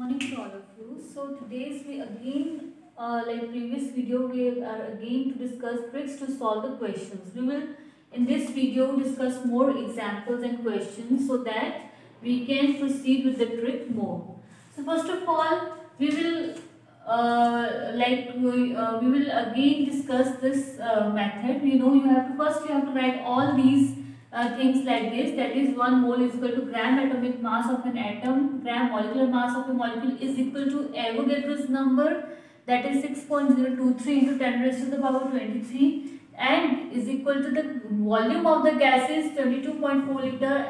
Morning to all of you. So today's we again, like previous video, we are again to discuss tricks to solve the questions. We will in this video discuss more examples and questions so that we can proceed with the trick more. So first of all, we will we will again discuss this method. You have to write all these things like this, that is 1 mole is equal to gram atomic mass of an atom, gram molecular mass of a molecule is equal to Avogadro's number, that is 6.023 into 10 raised to the power 23, and is equal to the volume of the gases 22.4 liter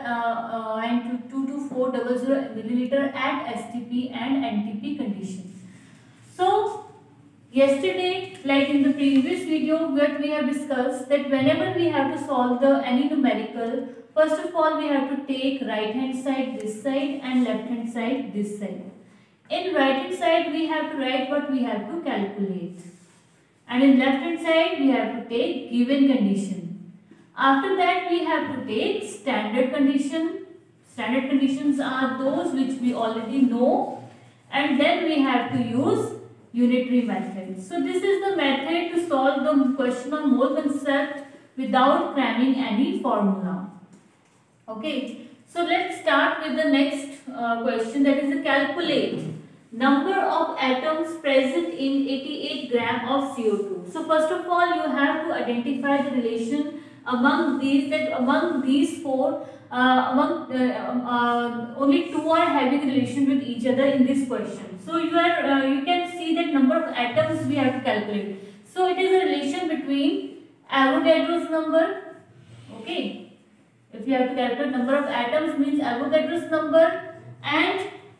and 22400 milliliter at STP and NTP conditions. So yesterday, like in the previous video, what we have discussed, that whenever we have to solve any numerical, first of all we have to take right hand side this side and left hand side this side. In right hand side we have to write what we have to calculate, and in left hand side we have to take given condition. After that we have to take standard condition. Standard conditions are those which we already know, and then we have to use unitary method. So this is the method to solve the question on mole concept without cramming any formula. Okay, so let's start with the next question, that is calculate number of atoms present in 88 gram of CO2. So first of all you have to identify the relation among these, that among these four only two are having relation with each other in this question. So you can see that number of atoms we have to calculate. So it is a relation between Avogadro's number. Okay, if you have to calculate number of atoms means Avogadro's number, and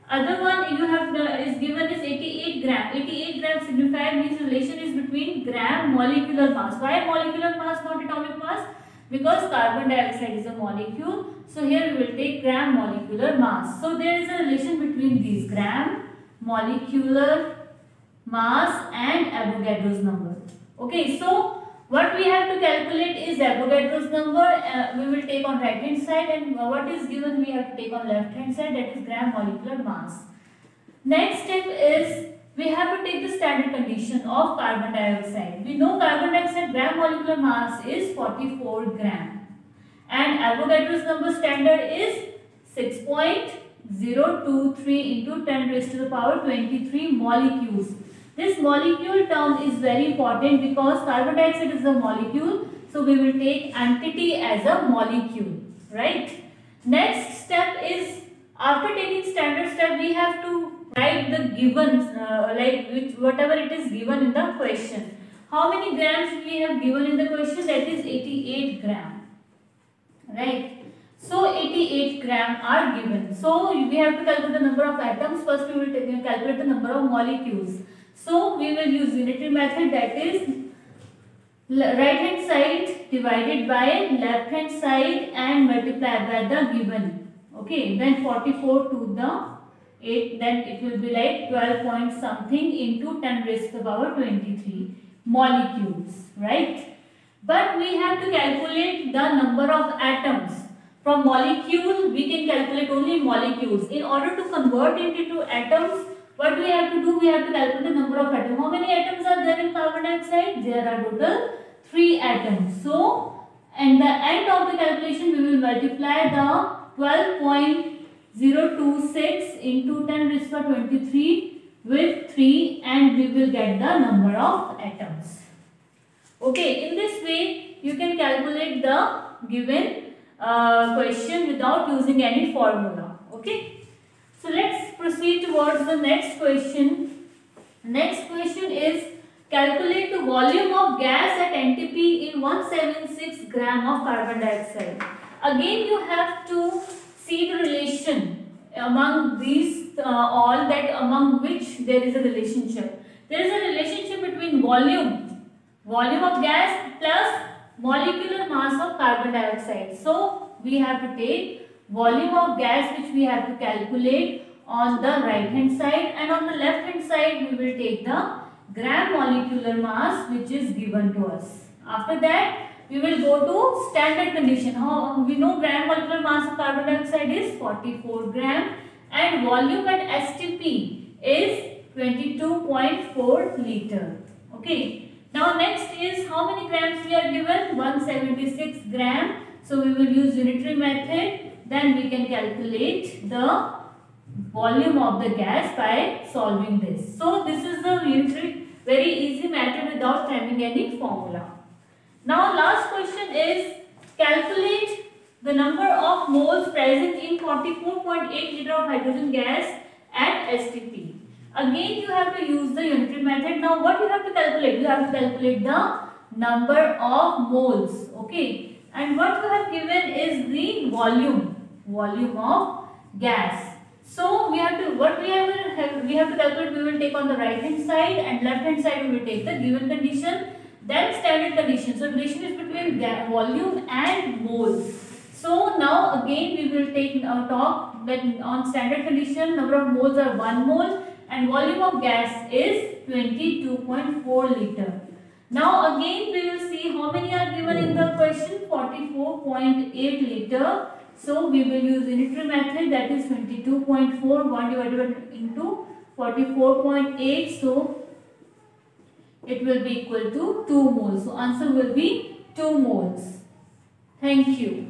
other one you have is given is 88 gram. 88 gram signified means relation is between gram molecular mass. Why molecular mass, not atomic mass? Because carbon dioxide is a molecule. So here we will take gram molecular mass. So there is a relation between these, gram molecular mass and Avogadro's number. Okay, so what we have to calculate is Avogadro's number. We will take on right hand side, and what is given we have to take on left hand side, that is gram molecular mass. Next step is we have to take the standard condition of carbon dioxide. We know carbon dioxide gram molecular mass is 44 gram, and Avogadro's number standard is 6.023 into 10 raised to the power 23 molecules. This molecule term is very important because carbon dioxide is a molecule, so we will take entity as a molecule, right? Next step is, after taking standard step, we have to write the given, whatever it is given in the question. How many grams we have given in the question? That is 88 gram, right? So 88 gram are given. So we have to calculate the number of atoms. First we will calculate the number of molecules. So we will use unitary method, that is right hand side divided by left hand side and multiply by the given. Okay, then 44 to the 8, then it will be like 12 point something into 10 raised to the power 23 molecules, right? But we have to calculate the number of atoms. From molecule we can calculate only molecules. In order to convert it into atoms, what we have to do? We have to calculate the number of atoms. How many atoms are there in carbon dioxide? There are total 3 atoms. So, at the end of the calculation, we will multiply the 12.026 into 10 raised to 23 with 3, and we will get the number of atoms. Okay, in this way, you can calculate the given question without using any formula. Okay. So let's proceed towards the next question. Next question is calculate the volume of gas at NTP in 176 gram of carbon dioxide. Again you have to see the relation among these all, that among which there is a relationship. There is a relationship between volume of gas plus molecular mass of carbon dioxide. So we have to take volume of gas which we have to calculate on the right hand side, and on the left hand side we will take the gram molecular mass which is given to us. After that we will go to standard condition. We know gram molecular mass of carbon dioxide is 44 gram, and volume at STP 22.4 liter. Okay. Now next is how many grams we are given? 176 gram. So we will use unitary method. Then we can calculate the volume of the gas by solving this. So this is the unitary, very easy method without having any formula. Now last question is calculate the number of moles present in 44.8 liter of hydrogen gas at STP. Again you have to use the unitary method. Now what you have to calculate? You have to calculate the number of moles. Okay. And what you have given is the volume of gas. So we have to calculate, we will take on the right hand side, and left hand side we will take the given condition, then standard condition. So relation is between volume and moles. So now again we will take talk that on standard condition number of moles are 1 mole and volume of gas is 22.4 liter. Now again we will see how many are given in the question. 44.8 liter. So we will use unitary method, that is 22.4 1 divided into 44.8. So it will be equal to 2 moles. So answer will be 2 moles. Thank you.